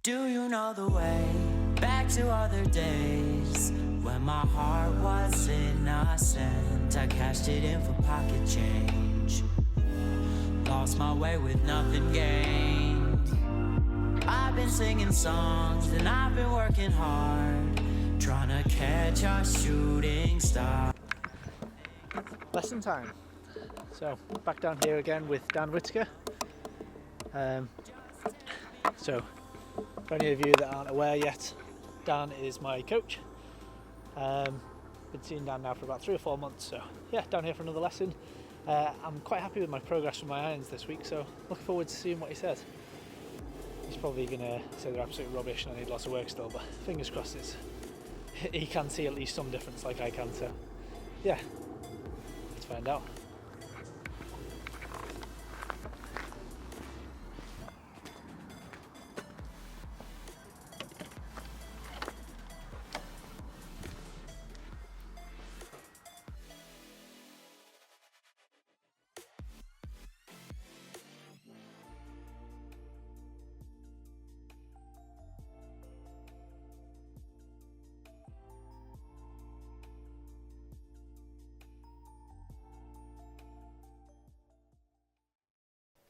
Do you know the way back to other days when my heart was innocent? I cashed it in for pocket change, lost my way with nothing gained. I've been singing songs and I've been working hard, trying to catch a shooting star. Lesson time. So back down here again with Dan Whittaker. So for any of you that aren't aware yet, Dan is my coach. Been seeing Dan now for about 3 or 4 months, so yeah, down here for another lesson. I'm quite happy with my progress with my irons this week, so looking forward to seeing what he says. He's probably going to say they're absolute rubbish and I need lots of work still, but fingers crossed he can see at least some difference like I can, so yeah, let's find out.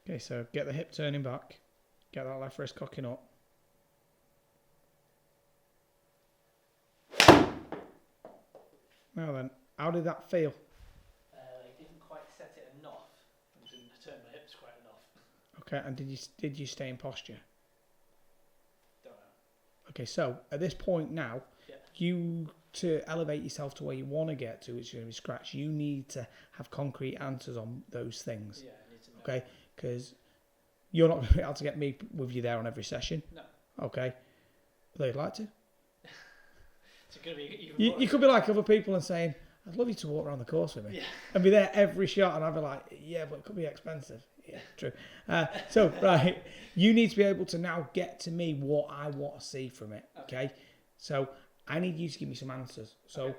Okay, so get the hip turning back, get that left wrist cocking up. Now then, how did that feel? I didn't quite set it enough and didn't turn my hips quite enough. Okay, and did you stay in posture? Don't know. Okay, so at this point now, to elevate yourself to where you want to get to, which is going to be scratch, you need to have concrete answers on those things. Yeah, I need to know. Okay, because you're not going to be able to get me with you there on every session. No. Okay, although you'd like to. It's going to be even You could be like other people and saying, I'd love you to walk around the course with me. Yeah. And be there every shot, and I'd be like, yeah, but it could be expensive. Yeah, true. So, right, you need to be able to now get to me what I want to see from it, okay? So, I need you to give me some answers. So,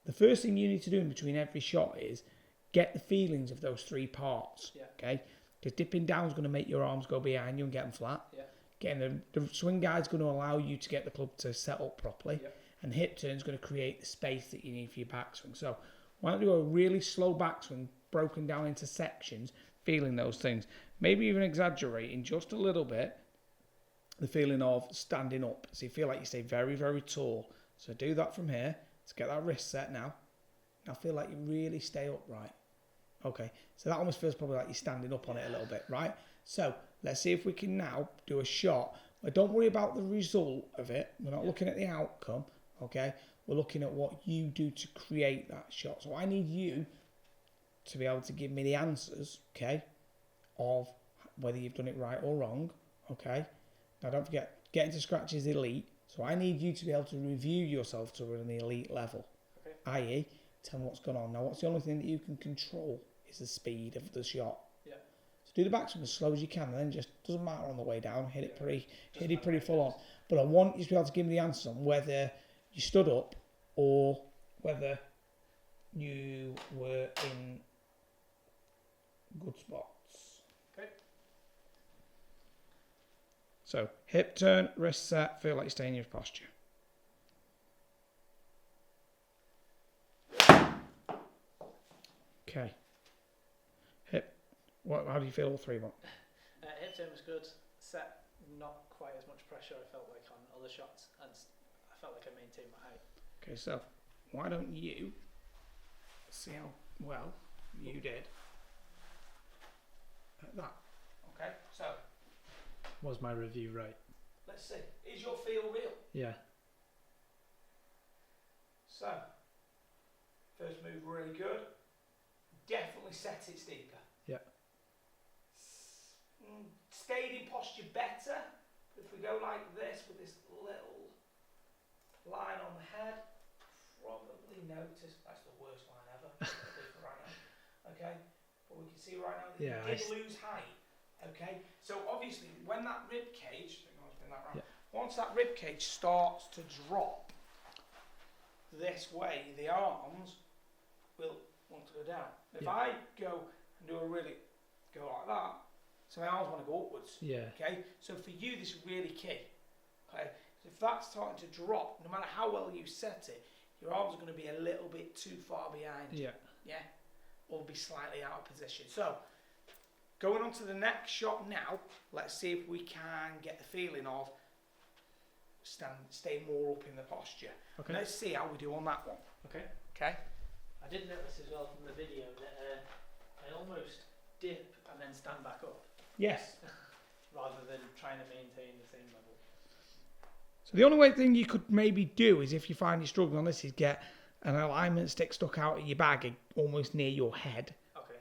the first thing you need to do in between every shot is get the feelings of those 3 parts, okay? Because dipping down is going to make your arms go behind you and get them flat. Yeah. Getting the swing guide is going to allow you to get the club to set up properly. Yeah. And hip turn is going to create the space that you need for your backswing. So why don't you do a really slow backswing, broken down into sections, feeling those things. Maybe even exaggerating just a little bit the feeling of standing up. So you feel like you stay very, very tall. So do that from here. Let's get that wrist set now. Now feel like you really stay upright. Okay, so that almost feels probably like you're standing up on it a little bit, right? So let's see if we can now do a shot. But don't worry about the result of it. We're not looking at the outcome. Okay, we're looking at what you do to create that shot. So I need you to be able to give me the answers, okay, of whether you've done it right or wrong, okay. Now don't forget, getting to scratch is elite, so I need you to be able to review yourself to an elite level, i.e. tell me what's going on. Now what's the only thing that you can control is the speed of the shot. Yeah. So do the backswing as slow as you can, and then just doesn't matter on the way down, hit it pretty full on. But I want you to be able to give me the answer on whether you stood up or whether you were in good spots. Okay. So hip turn, wrist set, feel like you stay in your posture. Okay. Hip. How do you feel all 3 of them? Hip turn was good. Set, not quite as much pressure I felt like on other shots, and I felt like I maintained my height. Okay, so why don't you see how well you did at that? Okay, so was my review right? Let's see. Is your feel real? Yeah. So first move really good. Definitely set it steeper. Yeah. Stayed in posture better. If we go like this with this little line on the head, probably notice that's the worst line ever. Right now. Okay, but we can see right now that you did lose height. Okay, so obviously when that rib cage, once that rib cage starts to drop this way, the arms will want to go down. If I go and do go like that, so my arms want to go upwards. Yeah. Okay, so for you this is really key. Okay, so if that's starting to drop, no matter how well you set it, your arms are going to be a little bit too far behind. Yeah. Yeah, or be slightly out of position. So, going on to the next shot now, let's see if we can get the feeling of stay more up in the posture. Okay. Let's see how we do on that one. Okay. Okay. I did notice as well from the video that I almost dip and then stand back up Yes. rather than trying to maintain the same level. So the only thing you could maybe do is, if you find you're struggling on this, is get an alignment stick stuck out of your bag almost near your head. Okay.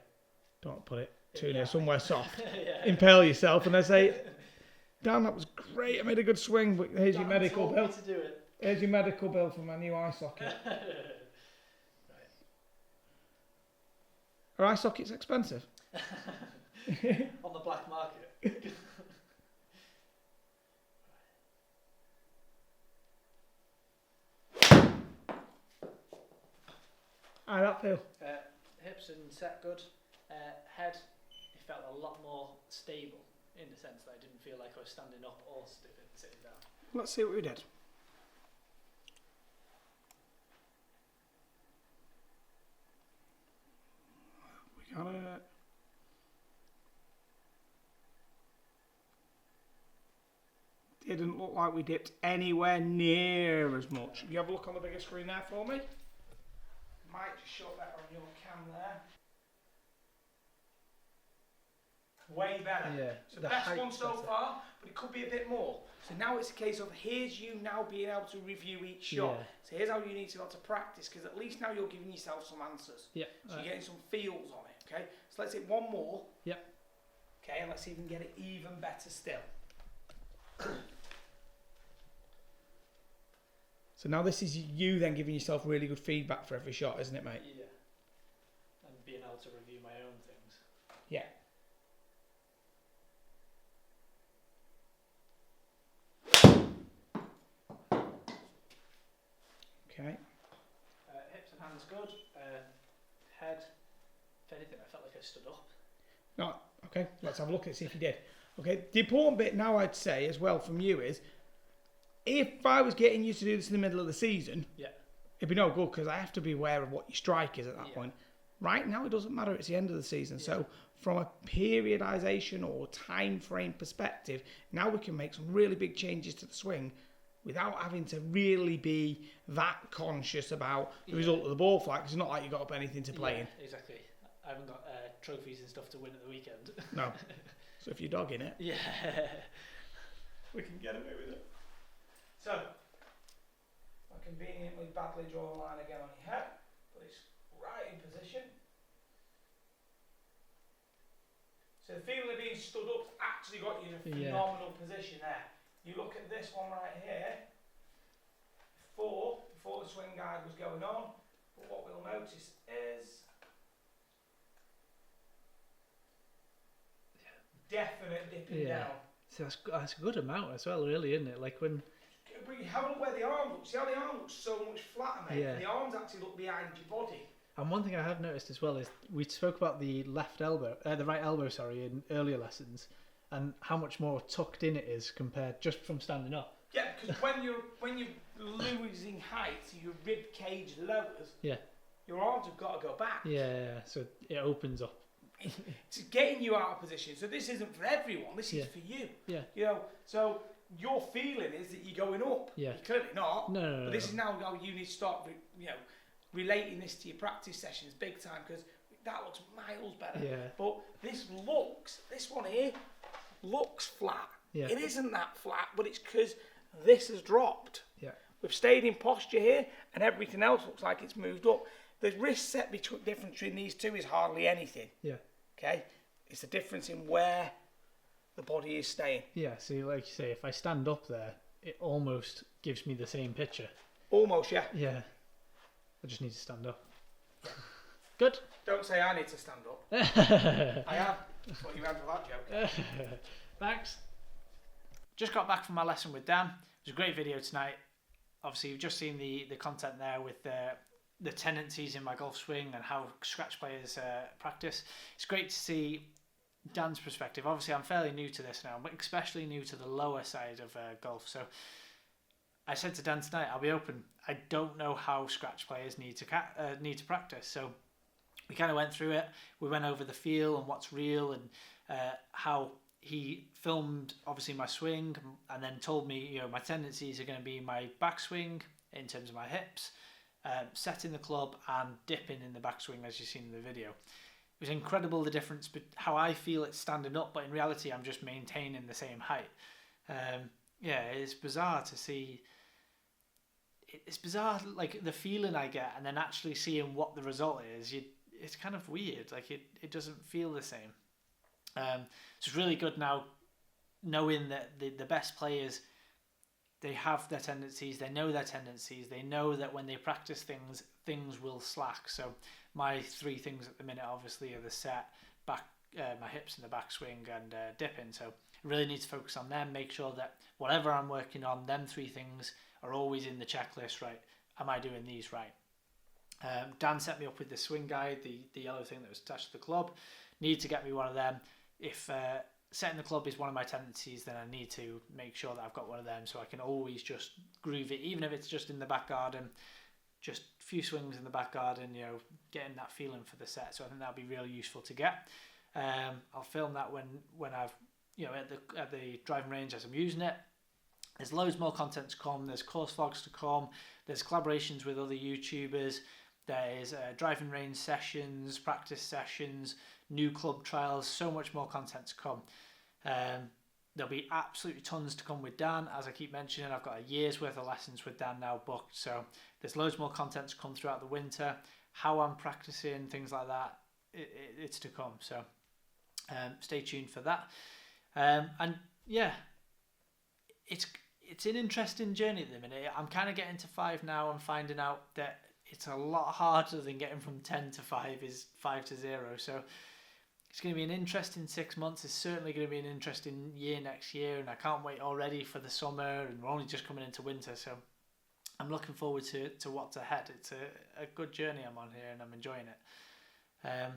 Don't put it too near somewhere soft. Yeah. Impale yourself and then say, Dan, that was great, I made a good swing, but here's your medical bill. To do it. Here's your medical bill for my new eye socket. Are eye sockets expensive? On the black market. How'd that feel? Hips and set good. Head, it felt a lot more stable in the sense that I didn't feel like I was standing up or sitting down. Let's see what we did. We got it. Didn't look like we dipped anywhere near as much. You have a look on the bigger screen there for me. Might just show better on your cam there. Way better. Yeah. So the best one so far, but it could be a bit more. So now it's a case of, here's you now being able to review each shot. Yeah. So here's how you need to go to practice, because at least now you're giving yourself some answers. Yeah. So you're getting some feels on it, okay? So let's hit one more. Yep. Okay, and let's see if we can get it even better still. So now this is you then giving yourself really good feedback for every shot, isn't it, mate? Yeah. And being able to review my own things. Yeah. Okay. Hips and hands good. Head, if anything, I felt like I stood up. No, okay, let's have a look and see if you did. Okay, the important bit now, I'd say as well from you, is if I was getting you to do this in the middle of the season, Yeah. it'd be no good, because I have to be aware of what your strike is at that Yeah. point. Right now, it doesn't matter, it's the end of the season. So from a periodization or time frame perspective, now we can make some really big changes to the swing without having to really be that conscious about the result of the ball flight, because it's not like you've got up anything to play in. Exactly. I haven't got trophies and stuff to win at the weekend. No. So if you're dogging it, Yeah. we can get away with it. So, I conveniently badly draw a line again on your head, but it's right in position. So the feeling of being stood up actually got you in a phenomenal position there. You look at this one right here, before the swing guide was going on, but what we'll notice is definite dipping down. So that's a good amount as well, really, isn't it? Like when... But you have a look where the arm looks. See how the arm looks so much flatter, mate? Yeah. And the arms actually look behind your body. And one thing I have noticed as well is we spoke about the right elbow, sorry, in earlier lessons, and how much more tucked in it is compared just from standing up. Yeah, because when you're losing height, your rib cage lowers. Yeah. Your arms have got to go back. Yeah. So it opens up. It's getting you out of position. So this isn't for everyone. This is for you. Yeah. You know. So your feeling is that you're going up. Yeah. You're clearly not. No. But this is now how you need to start. Relating this to your practice sessions big time, because that looks miles better. Yeah. But this one here looks flat. Yeah. It isn't that flat, but it's because this has dropped. Yeah. We've stayed in posture here, and everything else looks like it's moved up. The wrist set difference between these two is hardly anything. Yeah. Okay? It's the difference in where the body is staying. Yeah, so like you say, if I stand up there, it almost gives me the same picture. Almost, yeah. Yeah. I just need to stand up. Good. Don't say I need to stand up. I am. That's what you had with that joke. Thanks. Just got back from my lesson with Dan. It was a great video tonight. Obviously, you've just seen the content there with the tendencies in my golf swing and how scratch players practice. It's great to see Dan's perspective. Obviously, I'm fairly new to this now, but especially new to the lower side of golf. So I said to Dan tonight, I'll be open, I don't know how scratch players need to practice. So we kind of went through it. We went over the feel and what's real, and how he filmed obviously my swing, and then told me, you know, my tendencies are going to be my backswing in terms of my hips, setting the club and dipping in the backswing as you've seen in the video. It was incredible the difference, but how I feel it's standing up, but in reality I'm just maintaining the same height. Yeah, it's bizarre to see. It's bizarre, like the feeling I get, and then actually seeing what the result is. It's kind of weird. Like it doesn't feel the same. So it's really good now, knowing that the best players, they have their tendencies. They know their tendencies. They know that when they practice things will slack. So my 3 things at the minute obviously are the set, back, my hips and the backswing, and dipping. So I really need to focus on them. Make sure that whatever I'm working on, them 3 things are always in the checklist, right? Am I doing these right? Dan set me up with the swing guide, the yellow thing that was attached to the club. Need to get me one of them. If setting the club is one of my tendencies, then I need to make sure that I've got one of them, so I can always just groove it, even if it's just in the back garden, just a few swings in the back garden, you know, getting that feeling for the set. So I think that'll be really useful to get. I'll film that when I've, you know, at the driving range as I'm using it. There's loads more content to come. There's course vlogs to come. There's collaborations with other YouTubers. There's driving range sessions, practice sessions, new club trials. So much more content to come. There'll be absolutely tons to come with Dan. As I keep mentioning, I've got a year's worth of lessons with Dan now booked. So there's loads more content to come throughout the winter. How I'm practicing, things like that, it's to come. So stay tuned for that. And yeah, it's an interesting journey at the minute. I'm kind of getting to 5 now and finding out that it's a lot harder than getting from 10 to 5 is 5 to 0. So it's going to be an interesting 6 months. It's certainly going to be an interesting year next year, and I can't wait already for the summer, and we're only just coming into winter. So I'm looking forward to what's ahead. It's a good journey I'm on here, and I'm enjoying it.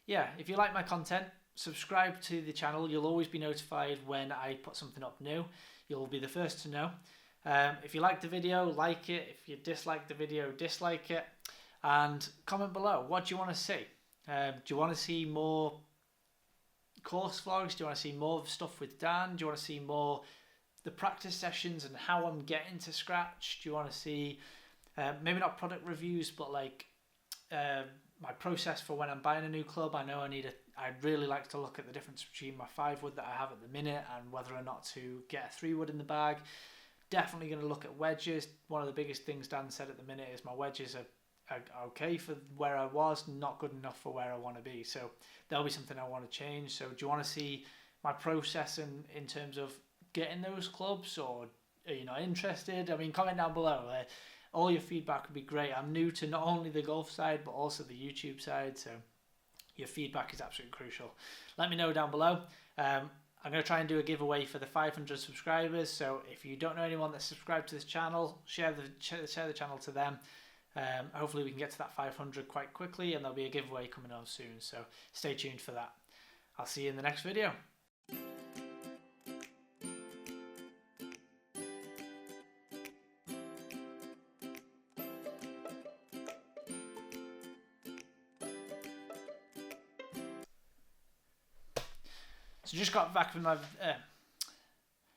Yeah, if you like my content, subscribe to the channel. You'll always be notified when I put something up new. You'll be the first to know. If you like the video, like it. If you dislike the video, dislike it. And comment below. What do you want to see? Do you want to see more course vlogs? Do you want to see more stuff with Dan? Do you want to see more the practice sessions and how I'm getting to scratch? Do you want to see maybe not product reviews, but like my process for when I'm buying a new club? I know I'd really like to look at the difference between my 5 wood that I have at the minute and whether or not to get a 3 wood in the bag. Definitely going to look at wedges. One of the biggest things Dan said at the minute is my wedges are okay for where I was, not good enough for where I want to be. So that'll be something I want to change. So do you want to see my process in terms of getting those clubs, or are you not interested? I mean, comment down below. All your feedback would be great. I'm new to not only the golf side, but also the YouTube side. So your feedback is absolutely crucial. Let me know down below. I'm going to try and do a giveaway for the 500 subscribers. So if you don't know anyone that's subscribed to this channel, share the channel to them. Hopefully we can get to that 500 quite quickly, and there'll be a giveaway coming on soon. So stay tuned for that. I'll see you in the next video. So just got back from my